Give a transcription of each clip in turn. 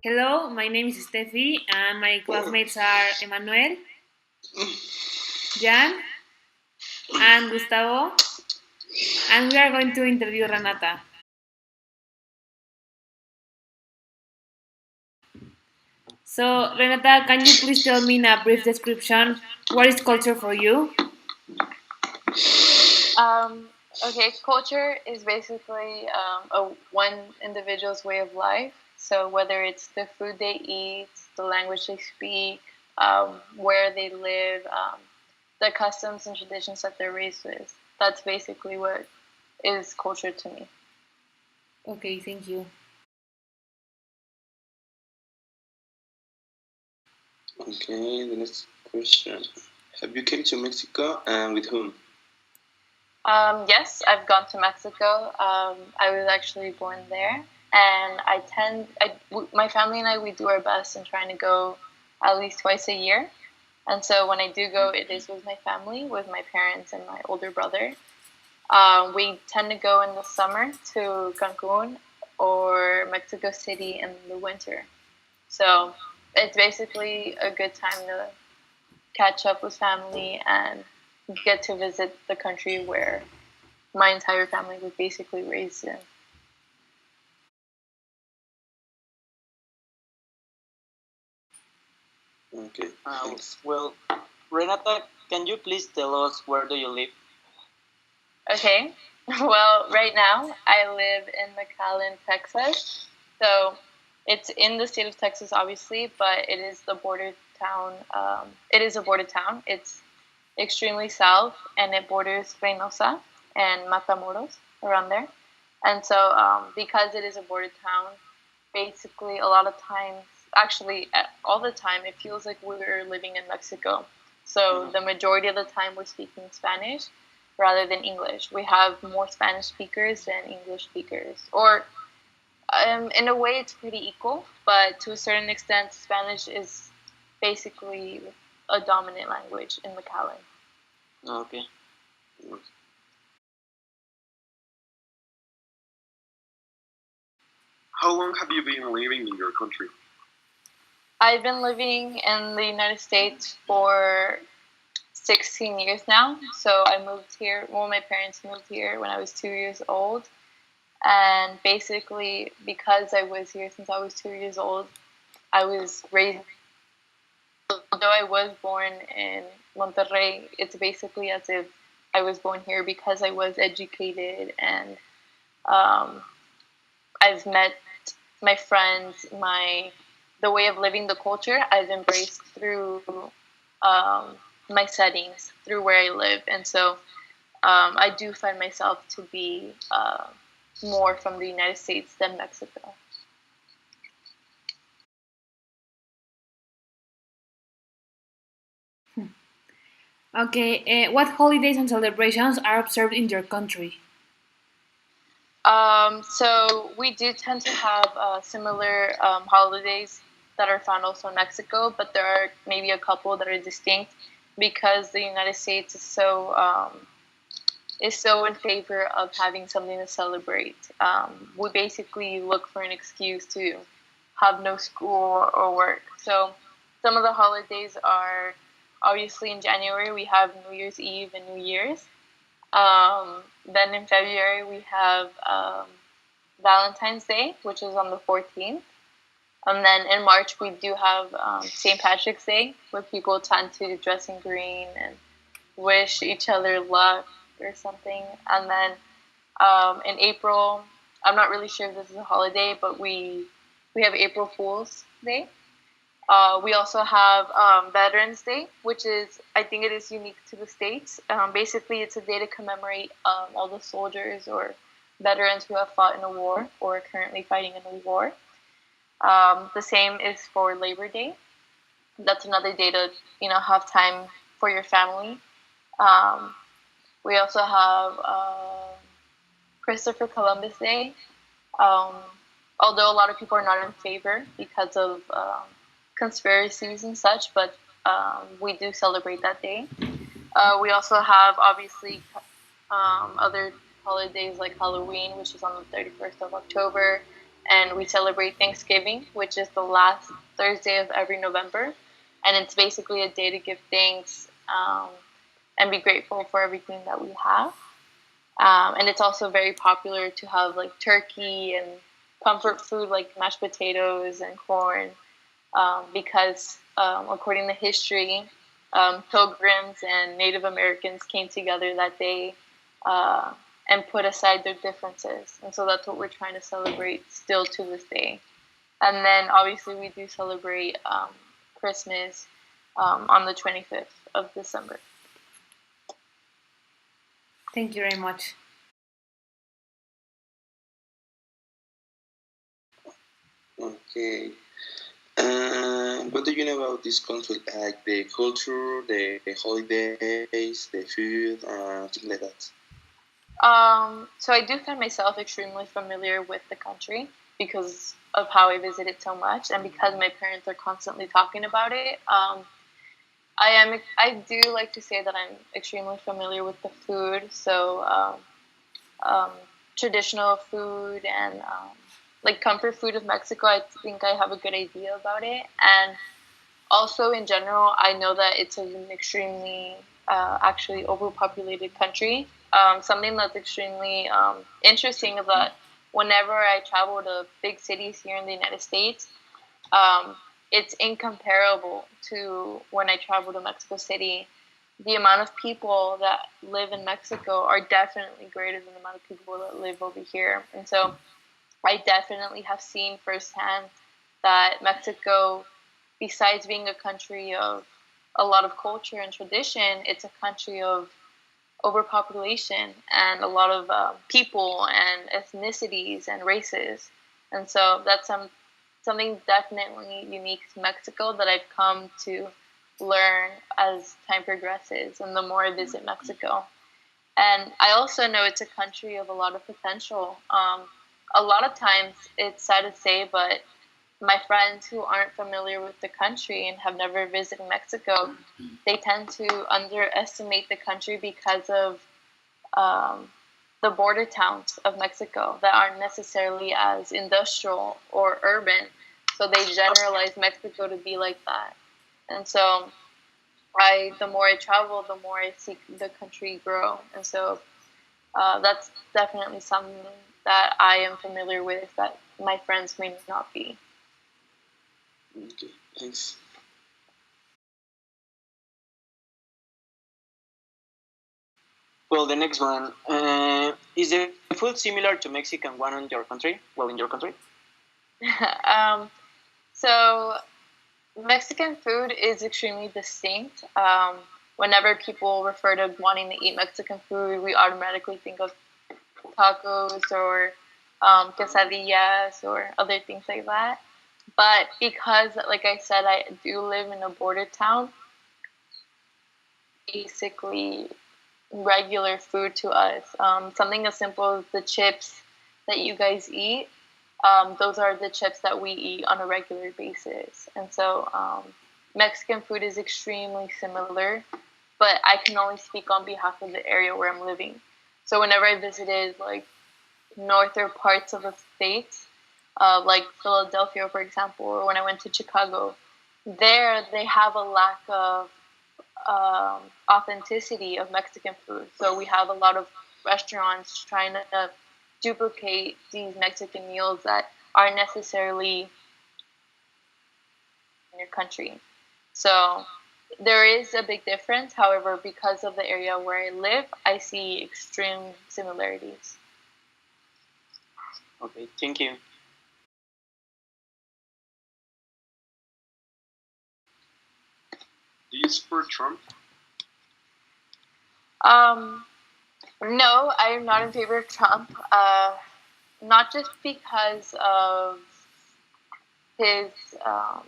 Hello, my name is Steffi, and my classmates are Emmanuel, Jan, and Gustavo, and we are going to interview Renata. So, Renata, can you please tell me in a brief description what is culture for you? Um, okay, culture is basically a one individual's way of life. So whether it's the food they eat, the language they speak, where they live, the customs and traditions that they're raised with. That's basically what is culture to me. Okay, thank you. Okay, the next question. Have you came to Mexico and with whom? Yes, I've gone to Mexico. I was actually born there, and my family and I, we do our best in trying to go at least twice a year. And so when I do go, it is with my family, with my parents and my older brother. We tend to go in the summer to Cancun or Mexico City in the winter. So it's basically a good time to catch up with family and get to visit the country where my entire family was basically raised in. Okay, thanks. Well, Renata, can you please tell us where do you live? Okay. Well, right now I live in McAllen, Texas. So it's in the state of Texas, obviously, but it is the border town. It is a border town. It's extremely south, and it borders Reynosa and Matamoros around there. And so, because it is a border town, basically a lot of times, actually all the time, it feels like we're living in Mexico. So the majority of the time we're speaking Spanish rather than English. We have more Spanish speakers than English speakers. Or in a way, it's pretty equal, but to a certain extent, Spanish is basically a dominant language in McAllen. Okay. How long have you been living in your country? I've been living in the United States for 16 years now. So I moved here, well, my parents moved here when I was 2 years old. And basically, because I was here since I was 2 years old, I was raised, although I was born in Monterrey, it's basically as if I was born here because I was educated and um, I've met my friends, the way of living, the culture I've embraced through my settings, through where I live, and so I do find myself to be more from the United States than Mexico. Okay, what holidays and celebrations are observed in your country? So we do tend to have similar holidays that are found also in Mexico, but there are maybe a couple that are distinct because the United States is so in favor of having something to celebrate. We basically look for an excuse to have no school or work. So some of the holidays are obviously in January we have New Year's Eve and New Year's. Then in February we have Valentine's Day, which is on the 14th. And then in March we do have St. Patrick's Day, where people tend to dress in green and wish each other luck or something. And then in April, I'm not really sure if this is a holiday, but we have April Fool's Day. We also have Veterans Day, which is, I think it is unique to the States. Basically, it's a day to commemorate all the soldiers or veterans who have fought in a war or are currently fighting in a war. The same is for Labor Day. That's another day to have time for your family. Um, we also have Christopher Columbus Day. Um, Although a lot of people are not in favor because of conspiracies and such, but we do celebrate that day. We also have obviously other holidays like Halloween, which is on the 31st of October. and we celebrate Thanksgiving, which is the last Thursday of every November, and it's basically a day to give thanks and be grateful for everything that we have. And it's also very popular to have like turkey and comfort food like mashed potatoes and corn, because according to history, pilgrims and Native Americans came together that day uh, and put aside their differences. And so that's what we're trying to celebrate still to this day. And then obviously we do celebrate Christmas on the 25th of December. Thank you very much. Okay. What do you know about this country? Like the culture, the holidays, the food, things like that. So I do find myself extremely familiar with the country because of how I visit it so much, and because my parents are constantly talking about it. I do like to say that I'm extremely familiar with the food. So um, traditional food and like comfort food of Mexico, I think I have a good idea about it. And also in general, I know that it's an extremely actually overpopulated country. Something that's extremely interesting is that whenever I travel to big cities here in the United States, um, it's incomparable to when I travel to Mexico City. The amount of people that live in Mexico are definitely greater than the amount of people that live over here. And so I definitely have seen firsthand that Mexico, besides being a country of a lot of culture and tradition, it's a country of overpopulation and a lot of people and ethnicities and races. And so that's something definitely unique to Mexico that I've come to learn as time progresses and the more I visit Mexico. And I also know it's a country of a lot of potential. A lot of times, it's sad to say, but my friends who aren't familiar with the country and have never visited Mexico, they tend to underestimate the country because of um, the border towns of Mexico that aren't necessarily as industrial or urban. So they generalize Mexico to be like that. And so the more I travel, the more I see the country grow. And so that's definitely something that I am familiar with that my friends may not be. Okay, thanks. Well, the next one. Is the food similar to Mexican one in your country? Well, in your country? um, so Mexican food is extremely distinct. Whenever people refer to wanting to eat Mexican food, we automatically think of tacos or quesadillas or other things like that. But because, like I said, I do live in a border town, basically regular food to us. Something as simple as the chips that you guys eat. Those are the chips that we eat on a regular basis. And so Mexican food is extremely similar, but I can only speak on behalf of the area where I'm living. So whenever I visited like northern parts of the states, like Philadelphia, for example, or when I went to Chicago, there they have a lack of authenticity of Mexican food. So we have a lot of restaurants trying to duplicate these Mexican meals that aren't necessarily in your country. So there is a big difference. However, because of the area where I live, I see extreme similarities. Okay, thank you. Do you support Trump? Um, no, I am not in favor of Trump. Not just because of his um,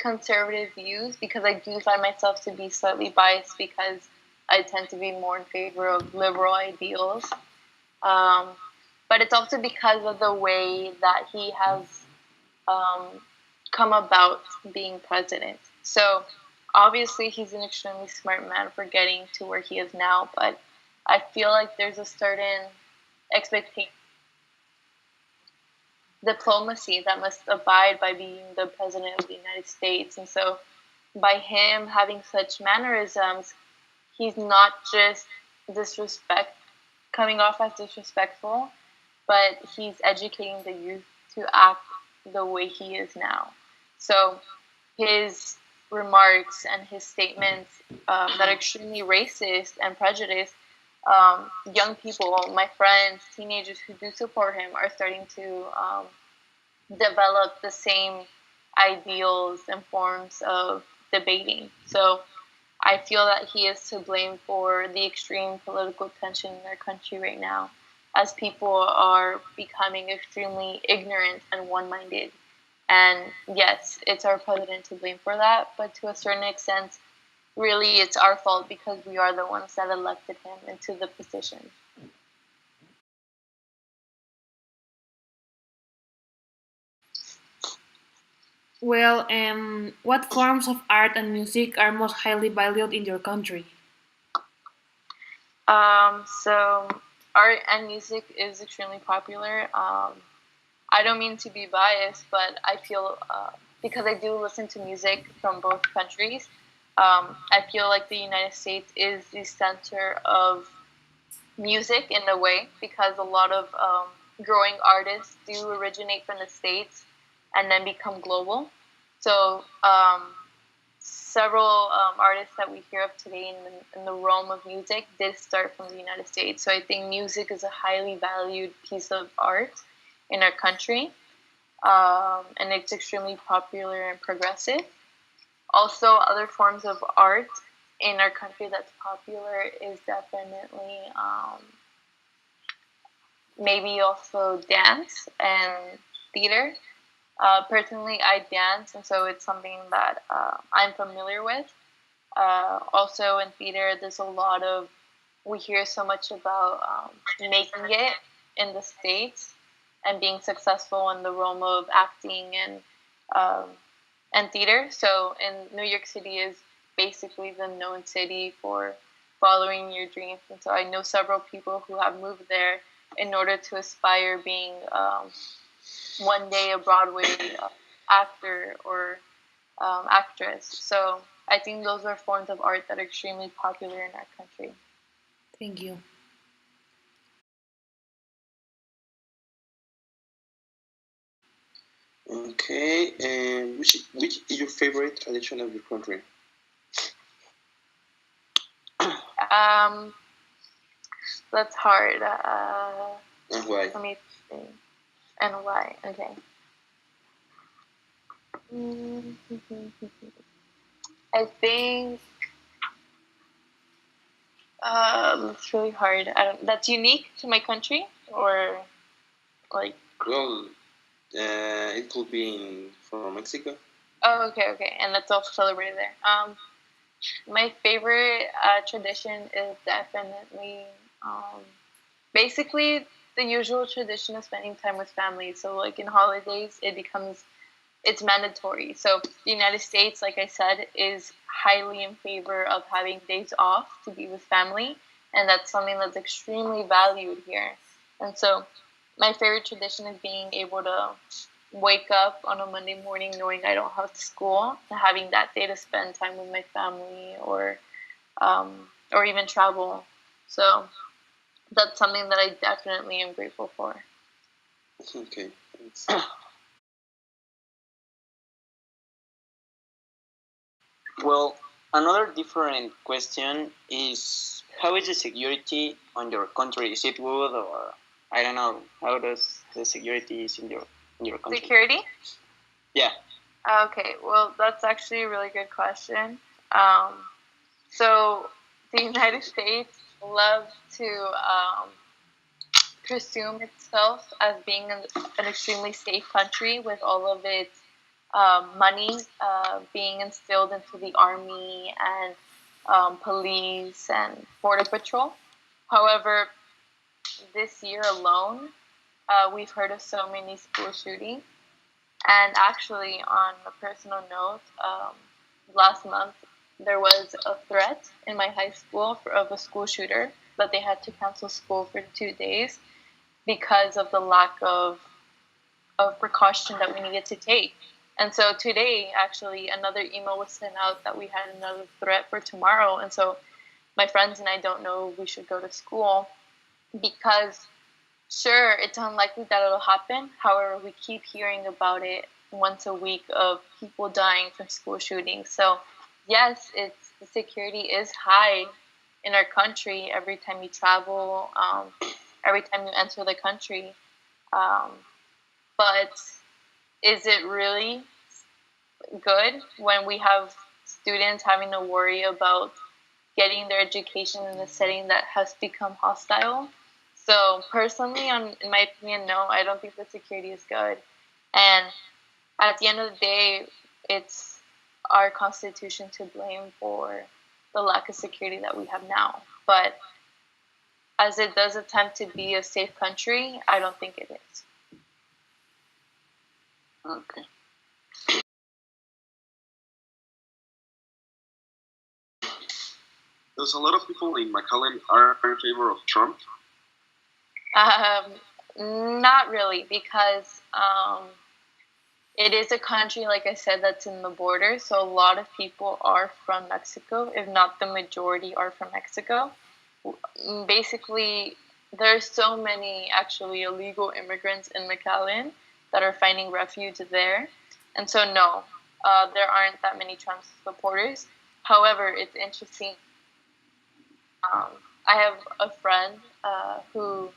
conservative views, because I do find myself to be slightly biased because I tend to be more in favor of liberal ideals. Um, but it's also because of the way that he has um, come about being president. So obviously, he's an extremely smart man for getting to where he is now, but I feel like there's a certain expectation diplomacy that must abide by being the president of the United States. And so, by him having such mannerisms, he's not just disrespect coming off as disrespectful, but he's educating the youth to act the way he is now. So his remarks and his statements that are extremely racist and prejudiced, young people, my friends, teenagers who do support him are starting to develop the same ideals and forms of debating. So I feel that he is to blame for the extreme political tension in our country right now, as people are becoming extremely ignorant and one minded. And yes, it's our president to blame for that, but to a certain extent, really it's our fault because we are the ones that elected him into the position. Well, what forms of art and music are most highly valued in your country? So art and music is extremely popular. I don't mean to be biased, but I feel because I do listen to music from both countries, I feel like the United States is the center of music in a way because a lot of growing artists do originate from the States and then become global. So several artists that we hear of today in the realm of music did start from the United States. So I think music is a highly valued piece of art in our country, and it's extremely popular and progressive. Also, other forms of art in our country that's popular is definitely maybe also dance and theater. Personally, I dance, and so it's something that I'm familiar with. Also, in theater, there's a lot of we hear so much about making it in the States and being successful in the realm of acting um, and theater. So, in New York City is basically the known city for following your dreams, and so I know several people who have moved there in order to aspire being one day a Broadway actor or actress. So I think those are forms of art that are extremely popular in our country. Thank you. Okay, and which is your favorite tradition of your country? Um, that's hard. And why? Let me think. And why? Okay. Mm, I think it's really hard. I don't. That's unique to my country, or like. Well, it could be from Mexico. Oh, okay, okay, and that's also celebrated there. My favorite tradition is definitely um, basically the usual tradition of spending time with family. So, like in holidays, it's mandatory. So, the United States, like I said, is highly in favor of having days off to be with family, and that's something that's extremely valued here. And so, my favorite tradition is being able to wake up on a Monday morning knowing I don't have school and having that day to spend time with my family or even travel. So that's something that I definitely am grateful for. Okay, thanks. Well, another different question is how is the security on your country? Is it good or I don't know? How does the security is in your country? Security? Yeah. Okay, well, that's actually a really good question. Um, so the United States loves to presume itself as being an extremely safe country with all of its money being instilled into the army and police and border patrol. However, this year alone, we've heard of so many school shootings. And actually, on a personal note, last month there was a threat in my high school of a school shooter that they had to cancel school for 2 days because of the lack of of precaution that we needed to take. And so today, actually, another email was sent out that we had another threat for tomorrow. And so my friends and I don't know if we should go to school because, sure, it's unlikely that it'll happen. However, we keep hearing about it once a week of people dying from school shootings. So, yes, the security is high in our country every time you travel, every time you enter the country. Um, but is it really good when we have students having to worry about getting their education in a setting that has become hostile? So personally, in my opinion, no, I don't think the security is good. And at the end of the day, it's our constitution to blame for the lack of security that we have now. But as it does attempt to be a safe country, I don't think it is. Okay. There's a lot of people in McAllen are in favor of Trump. Not really, because it is a country, like I said, that's in the border. So a lot of people are from Mexico, if not the majority are from Mexico. Basically, there's so many actually illegal immigrants in McAllen that are finding refuge there. And so, no, there aren't that many Trump supporters. However, it's interesting. I have a friend who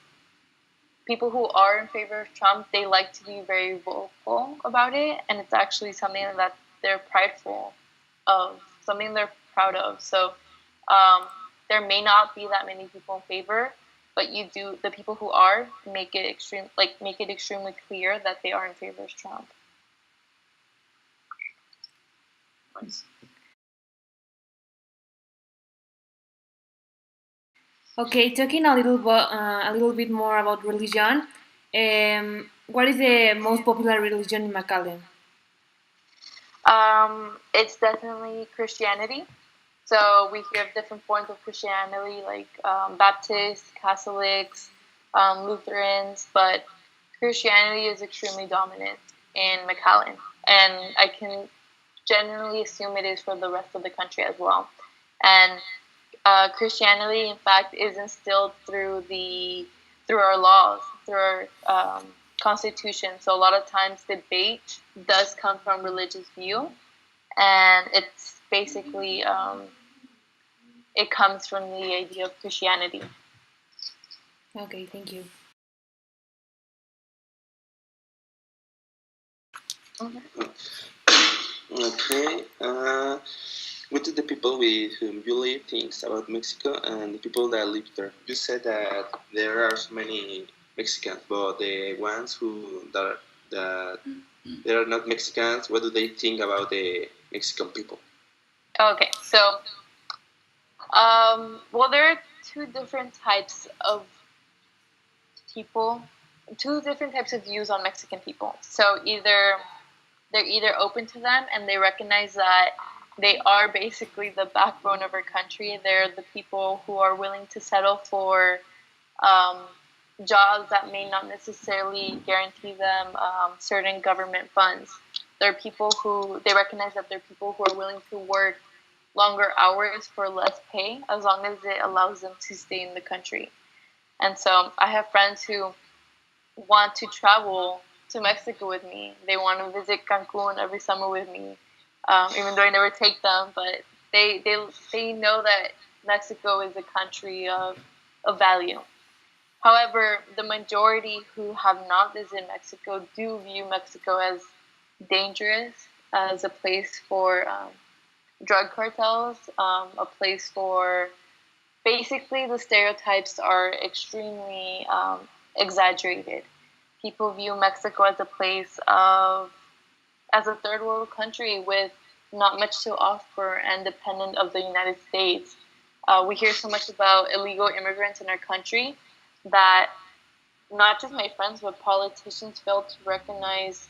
people who are in favor of Trump, they like to be very vocal about it, and it's actually something that they're prideful of, something they're proud of. So there may not be that many people in favor, but the people who are make it extremely clear that they are in favor of Trump. Nice. Okay, talking a little bit more about religion. What is the most popular religion in McAllen? It's definitely Christianity. So we hear of different forms of Christianity, like Baptists, Catholics, Lutherans, but Christianity is extremely dominant in McAllen, and I can generally assume it is for the rest of the country as well. And Christianity, in fact, is instilled through our laws, through our constitution. So a lot of times debate does come from religious view, and it's basically it comes from the idea of Christianity. Okay, thank you. Okay. What do the people with whom you live think about Mexico and the people that live there? You said that there are so many Mexicans, but the ones that they are not Mexicans, what do they think about the Mexican people? Okay, so well, there are two different types of people, two different types of views on Mexican people. So they're either open to them and they recognize that they are basically the backbone of our country. They're the people who are willing to settle for um, jobs that may not necessarily guarantee them certain government funds. There are people who they recognize that there are people who are willing to work longer hours for less pay as long as it allows them to stay in the country. And so I have friends who want to travel to Mexico with me. They want to visit Cancun every summer with me, even though I never take them. But they know that Mexico is a country of value. However, the majority who have not visited Mexico do view Mexico as dangerous, as a place for drug cartels, a place for basically the stereotypes are extremely exaggerated. People view Mexico as a place as a third world country with not much to offer and dependent of the United States. We hear so much about illegal immigrants in our country that not just my friends, but politicians fail to recognize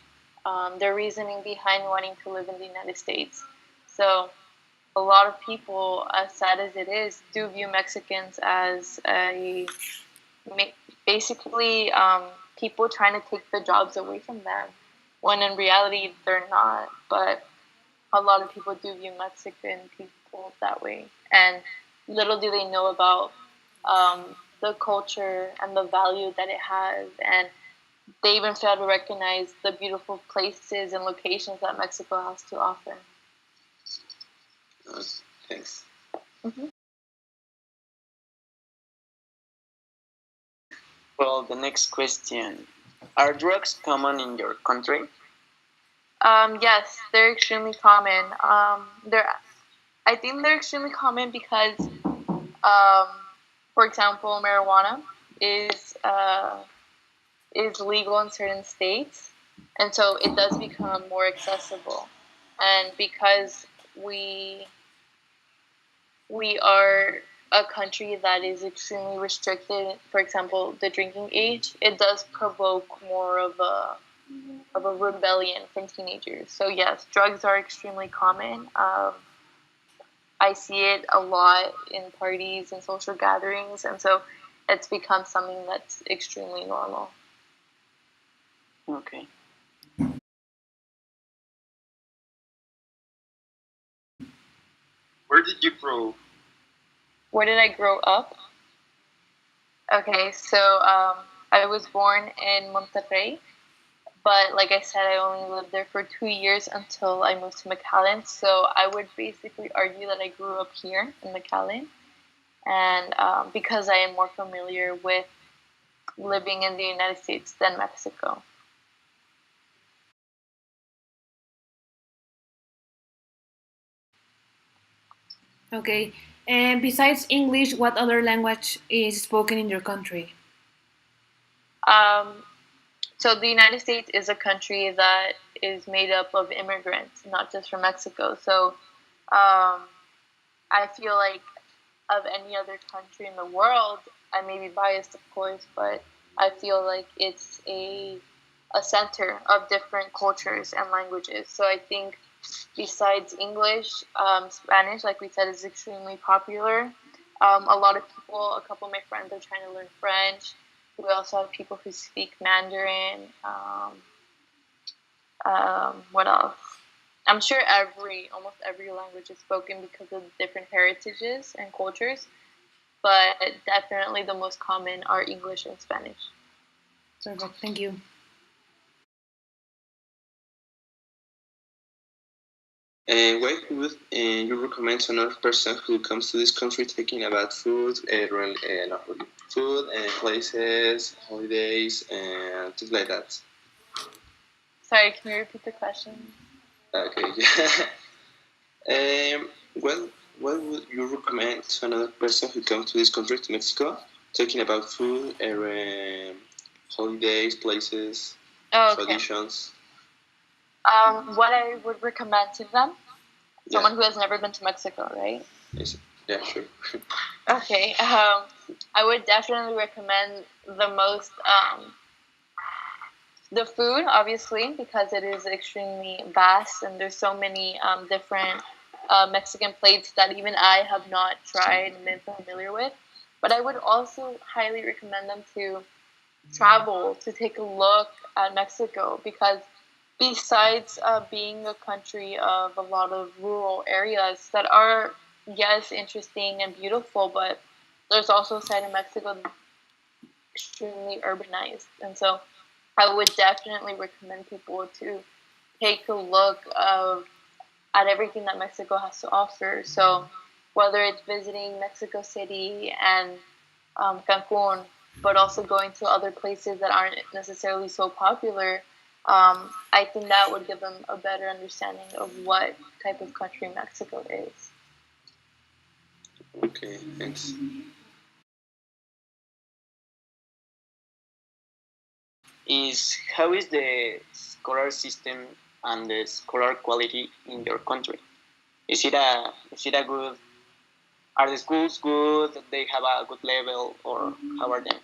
their reasoning behind wanting to live in the United States. So a lot of people, as sad as it is, do view Mexicans as basically people trying to take the jobs away from them, when in reality they're not. But a lot of people do view Mexican people that way, and little do they know about the culture and the value that it has, and they even fail to recognize the beautiful places and locations that Mexico has to offer. Thanks. Mm-hmm. Well, the next question: are drugs common in your country? Yes, they're extremely common. I think they're extremely common because, for example, marijuana is is legal in certain states, and so it does become more accessible. And because we we are a country that is extremely restricted, for example, the drinking age, it does provoke more of a rebellion from teenagers. So yes, drugs are extremely common. I see it a lot in parties and social gatherings, and so it's become something that's extremely normal. Okay. Where did you grow? Where did I grow up? Okay, so I was born in Monterrey, but like I said, I only lived there for 2 years until I moved to McAllen. So I would basically argue that I grew up here in McAllen, and because I am more familiar with living in the United States than Mexico. Okay. And besides English, what other language is spoken in your country? Um, so the United States is a country that is made up of immigrants, not just from Mexico. So I feel like of any other country in the world, I may be biased, of course, but I feel like it's a center of different cultures and languages. So I think besides English, Spanish, like we said, is extremely popular. A lot of people, a couple of my friends are trying to learn French. We also have people who speak Mandarin. What else? I'm sure almost every language is spoken because of different heritages and cultures, but definitely the most common are English and Spanish. Perfect. Thank you. And why would you recommend to another person who comes to this country talking about food, not really, food and places, holidays, and things like that? Sorry, can you repeat the question? Okay, yeah. Well, what would you recommend to another person who comes to this country, to Mexico, talking about food, holidays, places, Oh, okay. traditions? What I would recommend to them, Yeah, someone who has never been to Mexico, right? yeah, sure. Okay. I would definitely recommend the food, obviously, because it is extremely vast and there's so many different Mexican plates that even I have not tried and been familiar with. But I would also highly recommend them to travel to take a look at Mexico because besides being a country of a lot of rural areas that are, yes, interesting and beautiful, but there's also a side of Mexico that's extremely urbanized. And so I would definitely recommend people to take a look at everything that Mexico has to offer. So whether it's visiting Mexico City and Cancun, but also going to other places that aren't necessarily so popular, I think that would give them a better understanding of what type of country Mexico is. Okay, thanks. How is the scholar system and the scholar quality in your country? Is it a good? Are the schools good? They have a good level, or how are they?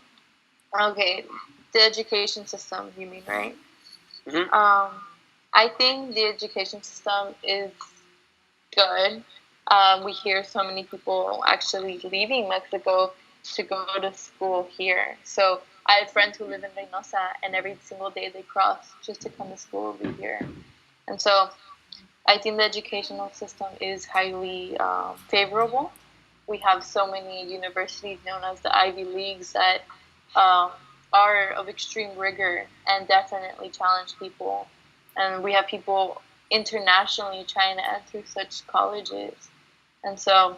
Okay, the education system, you mean, right? Mm-hmm. I think the education system is good. We hear so many people actually leaving Mexico to go to school here. So I have friends who live in Reynosa, and every single day they cross just to come to school over here. And so I think the educational system is highly favorable. We have so many universities known as the Ivy Leagues that um, are of extreme rigor and definitely challenge people. And we have people internationally trying to enter such colleges. And so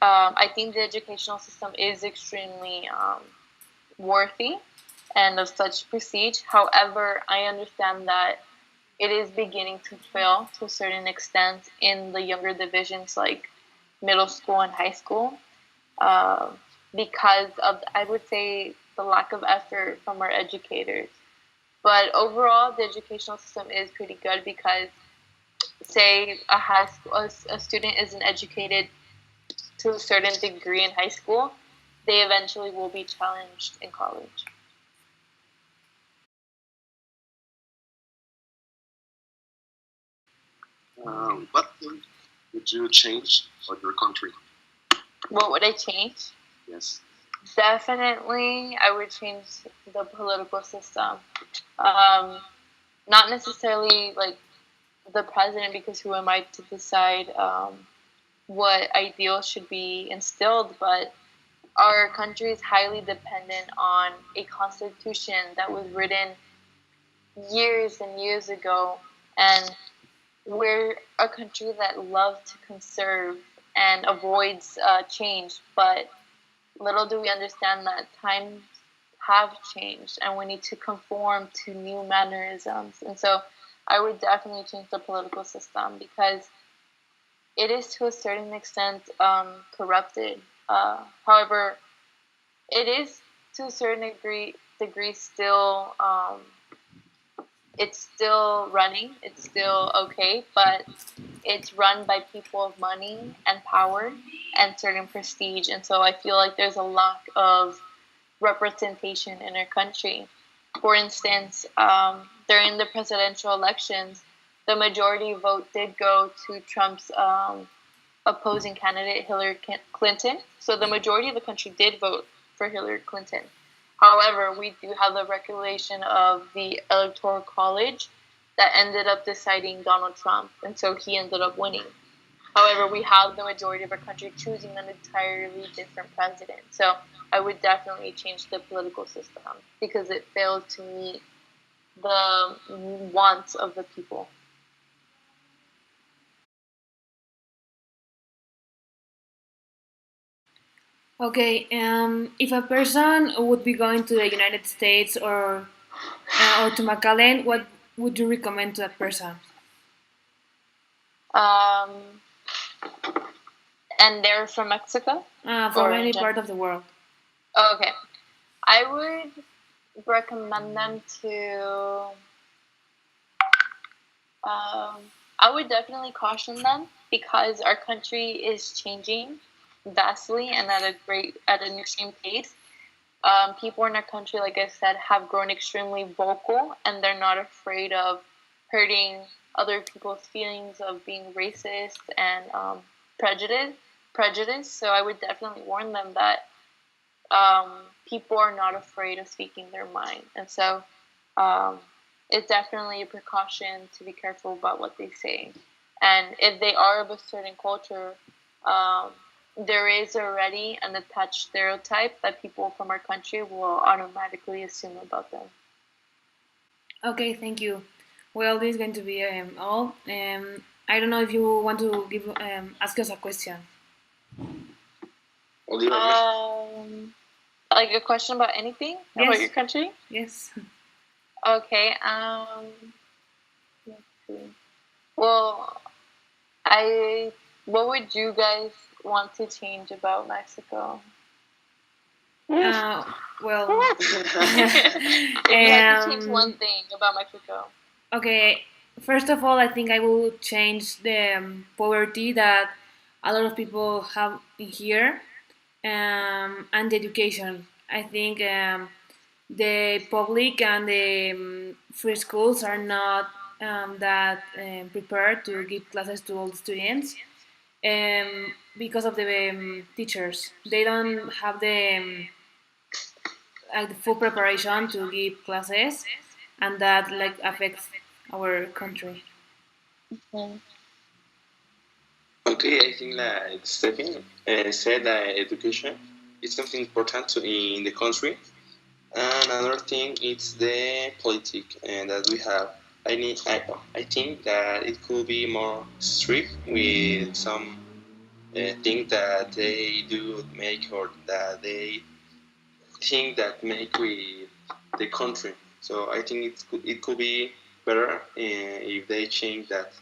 I think the educational system is extremely worthy and of such prestige. However, I understand that it is beginning to fail to a certain extent in the younger divisions like middle school and high school uh, because of, I would say, the lack of effort from our educators. But overall, the educational system is pretty good because, say, a student isn't educated to a certain degree in high school, they eventually will be challenged in college. What thing would you change about your country? What would I change? Yes. Definitely, I would change the political system. Um, Not necessarily like the president, because who am I to decide what ideals should be instilled, but our country is highly dependent on a constitution that was written years and years ago, and we're a country that loves to conserve and avoids change, but little do we understand that times have changed and we need to conform to new mannerisms. And so I would definitely change the political system because it is to a certain extent corrupted. However, it is to a certain degree still it's still running. It's still okay, but it's run by people of money and power and certain prestige. And so I feel like there's a lack of representation in our country. For instance, during the presidential elections, the majority vote did go to Trump's opposing candidate, Hillary Clinton. So the majority of the country did vote for Hillary Clinton. However, we do have the regulation of the Electoral College that ended up deciding Donald Trump, and so he ended up winning. However, we have the majority of our country choosing an entirely different president. So I would definitely change the political system because it failed to meet the wants of the people. Okay, if a person would be going to the United States or to McAllen, what would you recommend to that person? Um, and they're from Mexico From or in any general? part of the world. Oh, okay. I would recommend them to. I would definitely caution them because our country is changing vastly and at an extreme pace. People in our country, like I said, have grown extremely vocal and they're not afraid of hurting other people's feelings of being racist and prejudice. Prejudice. So I would definitely warn them that people are not afraid of speaking their mind, and so um, it's definitely a precaution to be careful about what they say. And if they are of a certain culture, um, there is already an attached stereotype that people from our country will automatically assume about them. Okay, thank you. Well, this is going to be all. I don't know if you want to give ask us a question. Oliver, Like a question about anything about your Yes, country? yes. Okay. Let's see. Well, I. What would you guys want to change about Mexico? Uh, well, If you had to change one um, thing about Mexico. okay. First of all, I think I will change the poverty that a lot of people have here, and the education. I think the public and the free schools are not that prepared to give classes to all the students because of the teachers. They don't have the the full preparation to give classes, and that like affects our country. Mm. Okay, I think that Stephen said that education is something important in the country. And another thing is the politic that we have. I think that it could be more strict with some things that they do make or that they think that make with the country. So I think it could be better if they change that.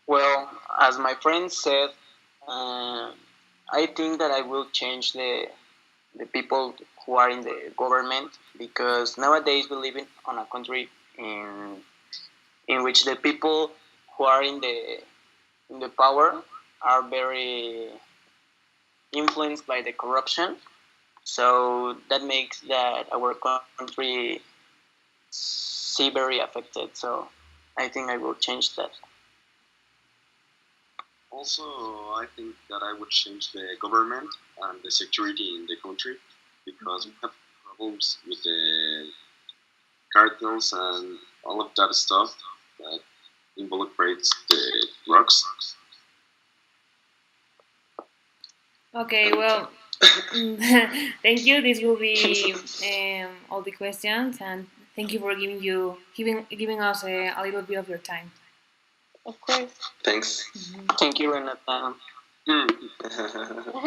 Well, as my friend said, uh, I think that I will change the people who are in the government because nowadays we live on a country in which the people who are in the power are very influenced by the corruption. So that makes that our country see very affected. So I think I will change that. Also, I think that I would change the government and the security in the country because we have problems with the cartels and all of that stuff that involucrates the drugs. Okay, well, thank you. This will be all the questions, and thank you for giving us a little bit of your time. Of course. Thanks. Mhm. Thank you, Renata. Hmm.